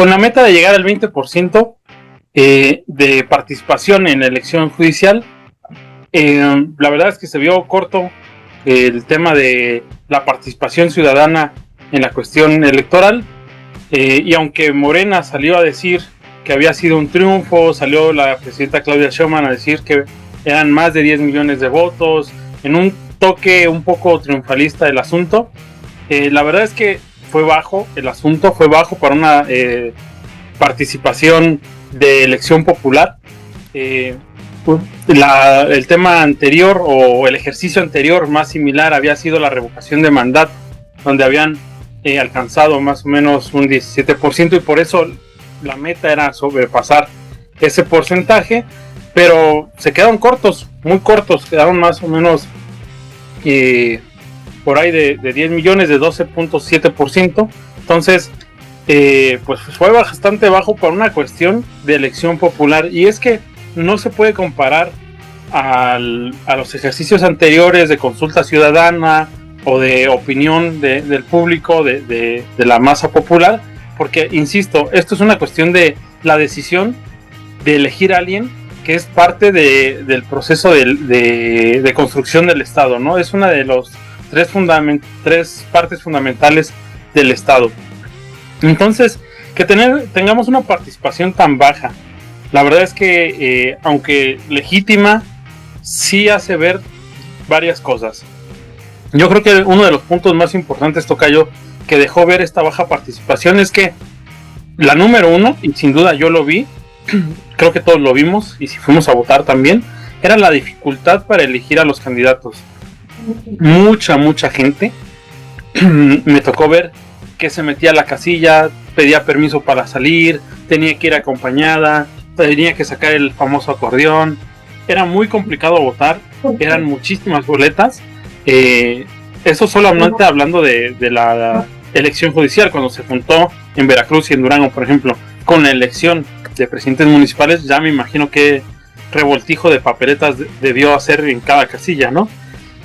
con la meta de llegar al 20% de participación en la elección judicial. La verdad es que se vio corto el tema de la participación ciudadana en la cuestión electoral, y aunque Morena salió a decir que había sido un triunfo, salió la presidenta Claudia Sheinbaum a decir que eran más de 10 millones de votos, en un toque un poco triunfalista del asunto, la verdad es que fue bajo el asunto, fue bajo para una participación de elección popular. El tema anterior o el ejercicio anterior más similar había sido la revocación de mandato, donde habían alcanzado más o menos un 17%, y por eso la meta era sobrepasar ese porcentaje, pero se quedaron cortos, muy cortos, quedaron más o menos por ahí de 10 millones, de 12.7%. Entonces pues fue bastante bajo por una cuestión de elección popular, y es que no se puede comparar a los ejercicios anteriores de consulta ciudadana o de opinión del público, de la masa popular, porque, insisto, esto es una cuestión de la decisión de elegir a alguien que es parte del proceso de construcción del Estado, ¿no? Es una de los tres partes fundamentales del Estado. Entonces, que tengamos una participación tan baja, la verdad es que, aunque legítima, sí hace ver varias cosas. Yo creo que uno de los puntos más importantes, tocayo, que dejó ver esta baja participación es que la número uno, y sin duda yo lo vi, creo que todos lo vimos, y si fuimos a votar también, era la dificultad para elegir a los candidatos. Mucha gente me tocó ver que se metía a la casilla, pedía permiso para salir, tenía que ir acompañada, tenía que sacar el famoso acordeón. Era muy complicado votar, eran muchísimas boletas. Eso solamente hablando de la elección judicial, cuando se juntó en Veracruz y en Durango, por ejemplo, con la elección de presidentes municipales, ya me imagino qué revoltijo de papeletas debió hacer en cada casilla, ¿no?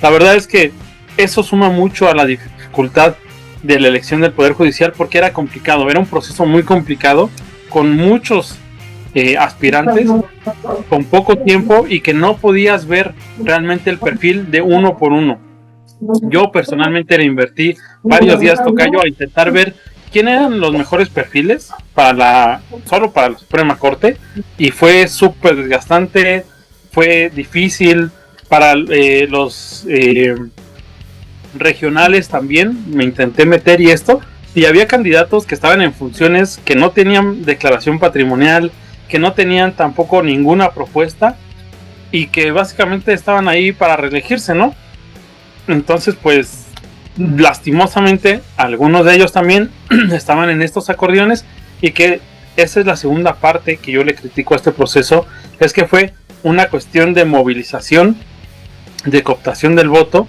La verdad es que eso suma mucho a la dificultad de la elección del Poder Judicial, porque era complicado, era un proceso muy complicado, con muchos aspirantes, con poco tiempo, y que no podías ver realmente el perfil de uno por uno. Yo personalmente le invertí varios días, tocayo, a intentar ver quién eran los mejores perfiles solo para la Suprema Corte, y fue súper desgastante, fue difícil. Para los regionales también me intenté meter, y había candidatos que estaban en funciones que no tenían declaración patrimonial, que no tenían tampoco ninguna propuesta, y que básicamente estaban ahí para reelegirse, ¿no? Entonces, pues, lastimosamente, algunos de ellos también estaban en estos acordeones, y que esa es la segunda parte que yo le critico a este proceso, es que fue una cuestión de movilización, de cooptación del voto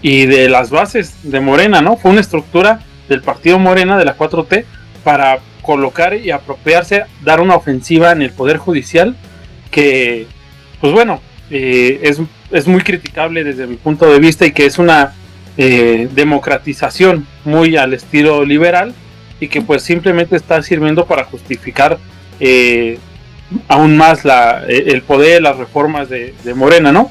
y de las bases de Morena, ¿no? Fue una estructura del partido Morena, de la 4T, para colocar y apropiarse, dar una ofensiva en el Poder Judicial que, pues bueno, es muy criticable desde mi punto de vista, y que es una democratización muy al estilo liberal, y que pues simplemente está sirviendo para justificar aún más el poder, las reformas de Morena, ¿no?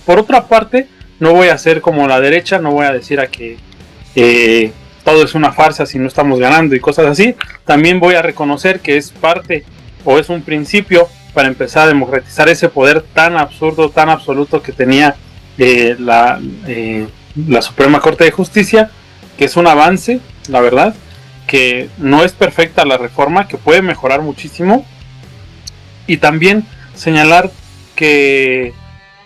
Por otra parte, no voy a ser como la derecha, no voy a decir a que todo es una farsa si no estamos ganando y cosas así. También voy a reconocer que es parte o es un principio para empezar a democratizar ese poder tan absurdo, tan absoluto que tenía la Suprema Corte de Justicia, que es un avance, la verdad, que no es perfecta la reforma, que puede mejorar muchísimo. Y también señalar que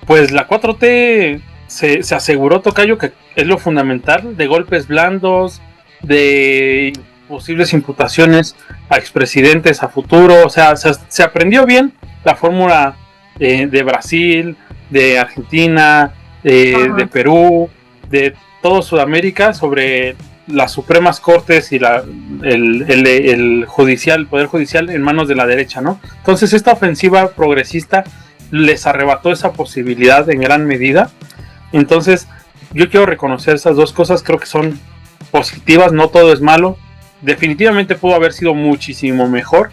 pues la 4T se aseguró, tocayo, que es lo fundamental, de golpes blandos, de posibles imputaciones a expresidentes a futuro. O sea, se aprendió bien la fórmula de Brasil, de Argentina, de Perú, de todo Sudamérica, sobre las Supremas Cortes y el Poder Judicial en manos de la derecha, ¿no? Entonces esta ofensiva progresista les arrebató esa posibilidad en gran medida. Entonces yo quiero reconocer esas dos cosas, creo que son positivas, no todo es malo. definitivamente pudo haber sido muchísimo mejor.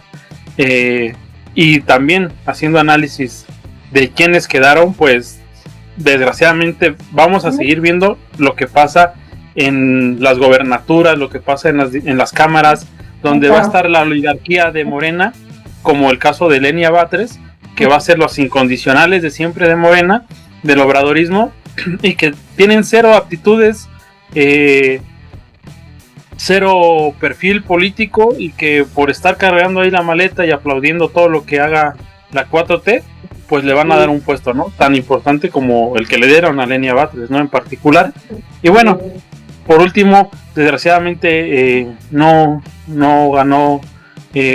Y también haciendo análisis de quienes quedaron, pues desgraciadamente vamos a seguir viendo lo que pasa en las gobernaturas, lo que pasa en las cámaras, donde va a estar la oligarquía de Morena, como el caso de Lenia Batres, que va a ser los incondicionales de siempre de Morena, del obradorismo, y que tienen cero aptitudes, cero perfil político, y que por estar cargando ahí la maleta y aplaudiendo todo lo que haga la 4T, pues le van a dar un puesto, ¿no? Tan importante como el que le dieron a Lenia Batres, ¿no? En particular. Y bueno, por último, desgraciadamente no ganó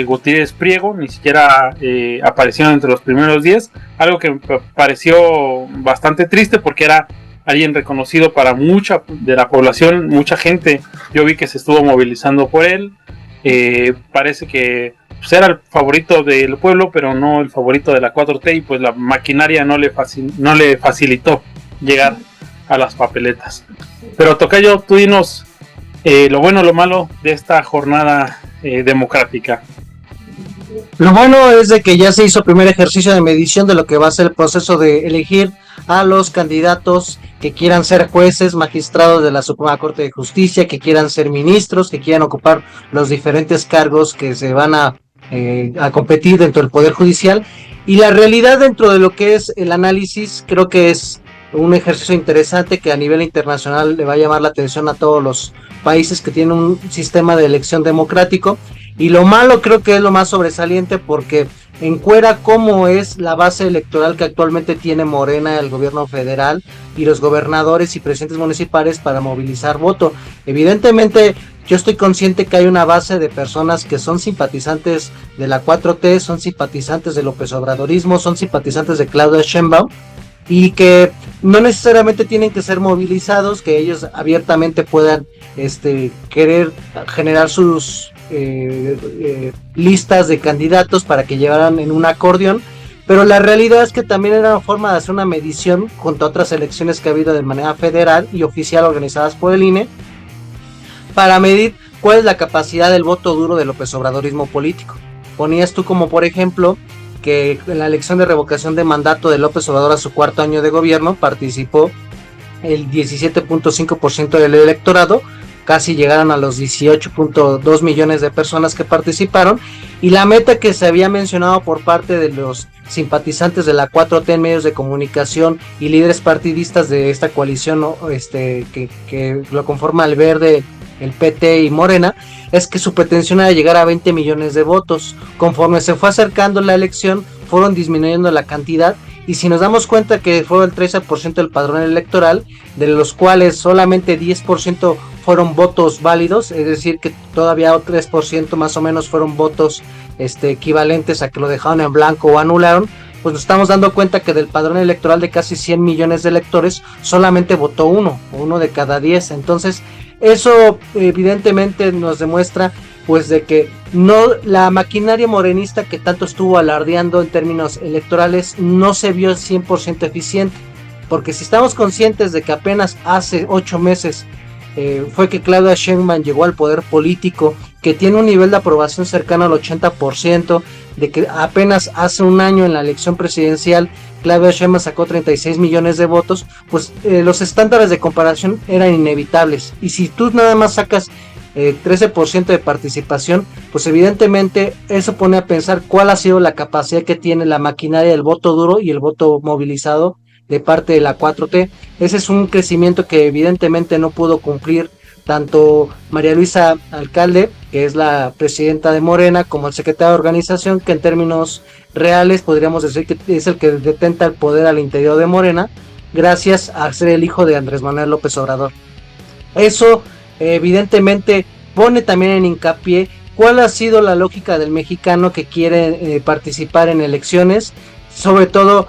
Gutiérrez Priego, ni siquiera apareció entre los primeros 10, algo que me pareció bastante triste porque era alguien reconocido para mucha de la población, mucha gente. Yo vi que se estuvo movilizando por él. Parece que pues, era el favorito del pueblo, pero no el favorito de la 4T, y pues la maquinaria no le facilitó llegar a las papeletas. Pero Tocayo, tú dinos lo bueno, lo malo de esta jornada democrática. Lo bueno es de que ya se hizo primer ejercicio de medición de lo que va a ser el proceso de elegir a los candidatos que quieran ser jueces, magistrados de la Suprema Corte de Justicia, que quieran ser ministros, que quieran ocupar los diferentes cargos que se van a competir dentro del Poder Judicial. Y la realidad dentro de lo que es el análisis, creo que es un ejercicio interesante que a nivel internacional le va a llamar la atención a todos los países que tienen un sistema de elección democrático. Y lo malo creo que es lo más sobresaliente porque encuera cómo es la base electoral que actualmente tiene Morena, el gobierno federal y los gobernadores y presidentes municipales para movilizar voto. Evidentemente yo estoy consciente que hay una base de personas que son simpatizantes de la 4T, son simpatizantes del López Obradorismo, son simpatizantes de Claudia Sheinbaum, y que no necesariamente tienen que ser movilizados, que ellos abiertamente puedan querer generar sus listas de candidatos para que llevaran en un acordeón, pero la realidad es que también era una forma de hacer una medición junto a otras elecciones que ha habido de manera federal y oficial organizadas por el INE para medir cuál es la capacidad del voto duro del López Obradorismo político. Ponías tú como por ejemplo que en la elección de revocación de mandato de López Obrador a su cuarto año de gobierno participó el 17.5% del electorado, casi llegaron a los 18.2 millones de personas que participaron, y la meta que se había mencionado por parte de los simpatizantes de la 4T en medios de comunicación y líderes partidistas de esta coalición que lo conforma el Verde, el PT y Morena, es que su pretensión era llegar a 20 millones de votos. Conforme se fue acercando la elección, fueron disminuyendo la cantidad, y si nos damos cuenta que fue el 13% del padrón electoral, de los cuales solamente 10% fueron votos válidos, es decir que todavía 3% más o menos fueron votos equivalentes a que lo dejaron en blanco o anularon, pues nos estamos dando cuenta que del padrón electoral de casi 100 millones de electores, solamente votó uno de cada 10. Entonces eso evidentemente nos demuestra pues de que no, la maquinaria morenista que tanto estuvo alardeando en términos electorales no se vio 100% eficiente, porque si estamos conscientes de que apenas hace 8 meses fue que Claudia Sheinbaum llegó al poder político, que tiene un nivel de aprobación cercano al 80%, de que apenas hace un año en la elección presidencial Claudia Sheinbaum sacó 36 millones de votos, pues los estándares de comparación eran inevitables, y si tú nada más sacas 13% de participación, pues evidentemente eso pone a pensar cuál ha sido la capacidad que tiene la maquinaria del voto duro y el voto movilizado de parte de la 4T. Ese es un crecimiento que evidentemente no pudo cumplir tanto María Luisa Alcalde, que es la presidenta de Morena, como el secretario de organización, que en términos reales podríamos decir que es el que detenta el poder al interior de Morena, gracias a ser el hijo de Andrés Manuel López Obrador. Eso evidentemente pone también en hincapié cuál ha sido la lógica del mexicano que quiere participar en elecciones, sobre todo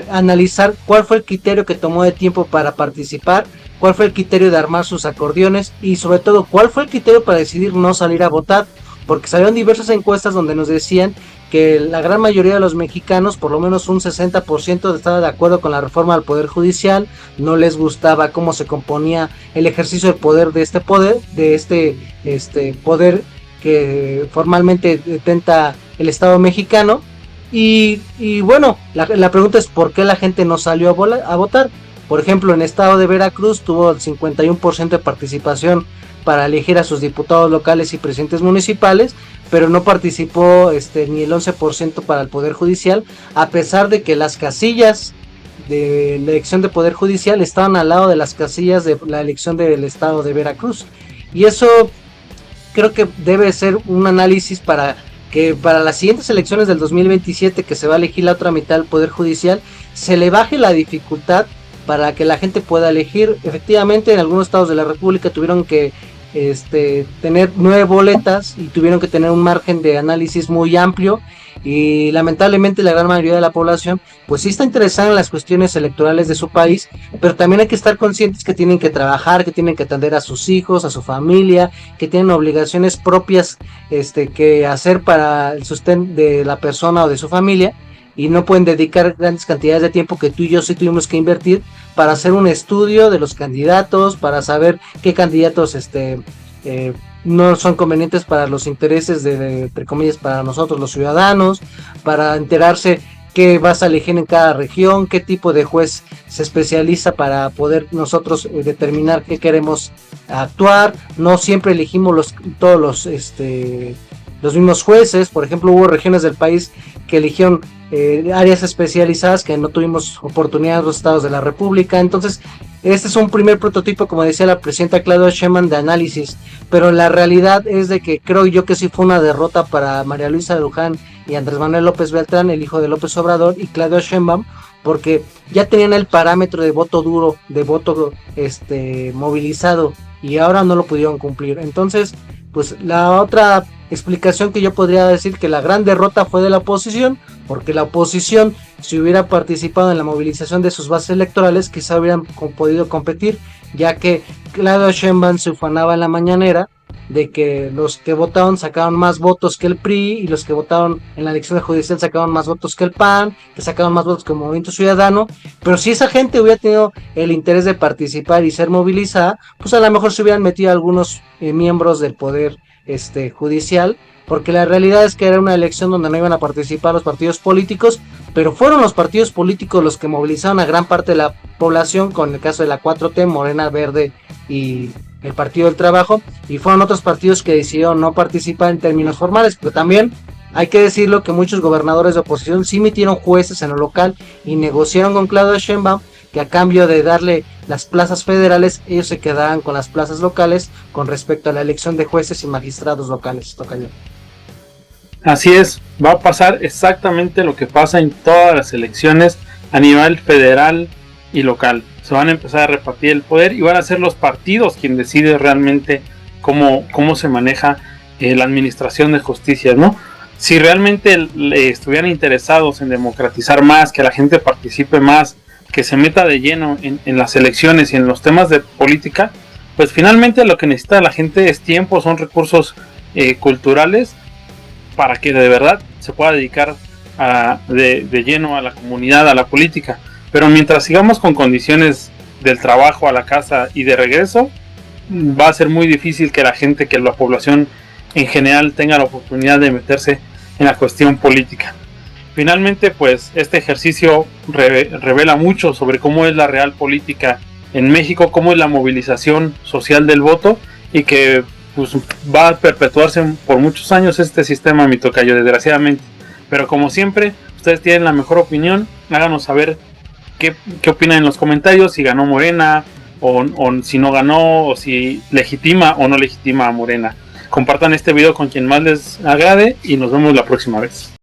analizar cuál fue el criterio que tomó de tiempo para participar, cuál fue el criterio de armar sus acordeones y sobre todo cuál fue el criterio para decidir no salir a votar, porque salieron diversas encuestas donde nos decían que la gran mayoría de los mexicanos, por lo menos un 60%, estaba de acuerdo con la reforma del Poder Judicial, no les gustaba cómo se componía el ejercicio del poder de este poder que formalmente detenta el Estado mexicano. Y bueno, la pregunta es ¿por qué la gente no salió a votar? Por ejemplo, en el estado de Veracruz tuvo el 51% de participación para elegir a sus diputados locales y presidentes municipales, pero no participó ni el 11% para el Poder Judicial, a pesar de que las casillas de la elección de Poder Judicial estaban al lado de las casillas de la elección del estado de Veracruz. Y eso creo que debe ser un análisis para que para las siguientes elecciones del 2027, que se va a elegir la otra mitad del Poder Judicial, se le baje la dificultad para que la gente pueda elegir. Efectivamente, en algunos estados de la República tuvieron que tener 9 boletas y tuvieron que tener un margen de análisis muy amplio, y lamentablemente la gran mayoría de la población pues sí está interesada en las cuestiones electorales de su país, pero también hay que estar conscientes que tienen que trabajar, que tienen que atender a sus hijos, a su familia, que tienen obligaciones propias que hacer para el sustento de la persona o de su familia, y no pueden dedicar grandes cantidades de tiempo que tú y yo sí tuvimos que invertir para hacer un estudio de los candidatos, para saber qué candidatos no son convenientes para los intereses entre comillas, para nosotros los ciudadanos, para enterarse qué vas a elegir en cada región, qué tipo de juez se especializa para poder nosotros determinar qué queremos actuar. No siempre elegimos todos los mismos jueces. Por ejemplo, hubo regiones del país que eligieron áreas especializadas que no tuvimos oportunidad en los estados de la República. Entonces, este es un primer prototipo, como decía la presidenta Claudia Sheinbaum, de análisis, pero la realidad es de que creo yo que sí fue una derrota para María Luisa Luján y Andrés Manuel López Beltrán, el hijo de López Obrador, y Claudia Sheinbaum, porque ya tenían el parámetro de voto duro, de voto movilizado, y ahora no lo pudieron cumplir. Entonces, pues la otra explicación que yo podría decir, que la gran derrota fue de la oposición, porque la oposición, si hubiera participado en la movilización de sus bases electorales, quizá hubieran podido competir, ya que Claudia Sheinbaum se ufanaba en la mañanera de que los que votaron sacaron más votos que el PRI, y los que votaron en la elección judicial sacaron más votos que el PAN, que sacaron más votos que el Movimiento Ciudadano. Pero si esa gente hubiera tenido el interés de participar y ser movilizada, pues a lo mejor se hubieran metido algunos miembros del Poder Judicial, porque la realidad es que era una elección donde no iban a participar los partidos políticos, pero fueron los partidos políticos los que movilizaron a gran parte de la población, con el caso de la 4T, Morena, Verde y el Partido del Trabajo, y fueron otros partidos que decidieron no participar en términos formales. Pero también hay que decirlo que muchos gobernadores de oposición sí metieron jueces en lo local y negociaron con Claudia Sheinbaum que a cambio de darle las plazas federales, ellos se quedaran con las plazas locales con respecto a la elección de jueces y magistrados locales. Tocayo. Así es, va a pasar exactamente lo que pasa en todas las elecciones a nivel federal y local. Se van a empezar a repartir el poder y van a ser los partidos quien decide realmente cómo se maneja la administración de justicia, ¿no? Si realmente estuvieran interesados en democratizar más, que la gente participe más, que se meta de lleno en las elecciones y en los temas de política, pues finalmente lo que necesita la gente es tiempo, son recursos culturales, para que de verdad se pueda dedicar de lleno a la comunidad, a la política. Pero mientras sigamos con condiciones del trabajo a la casa y de regreso, va a ser muy difícil que la población en general tenga la oportunidad de meterse en la cuestión política. Finalmente, pues este ejercicio revela mucho sobre cómo es la real política en México, cómo es la movilización social del voto, y que pues va a perpetuarse por muchos años este sistema, mi tocayo, desgraciadamente. Pero como siempre, ustedes tienen la mejor opinión, háganos saber qué opinan en los comentarios, si ganó Morena, o si no ganó, o si legitima o no legitima a Morena. Compartan este video con quien más les agrade y nos vemos la próxima vez.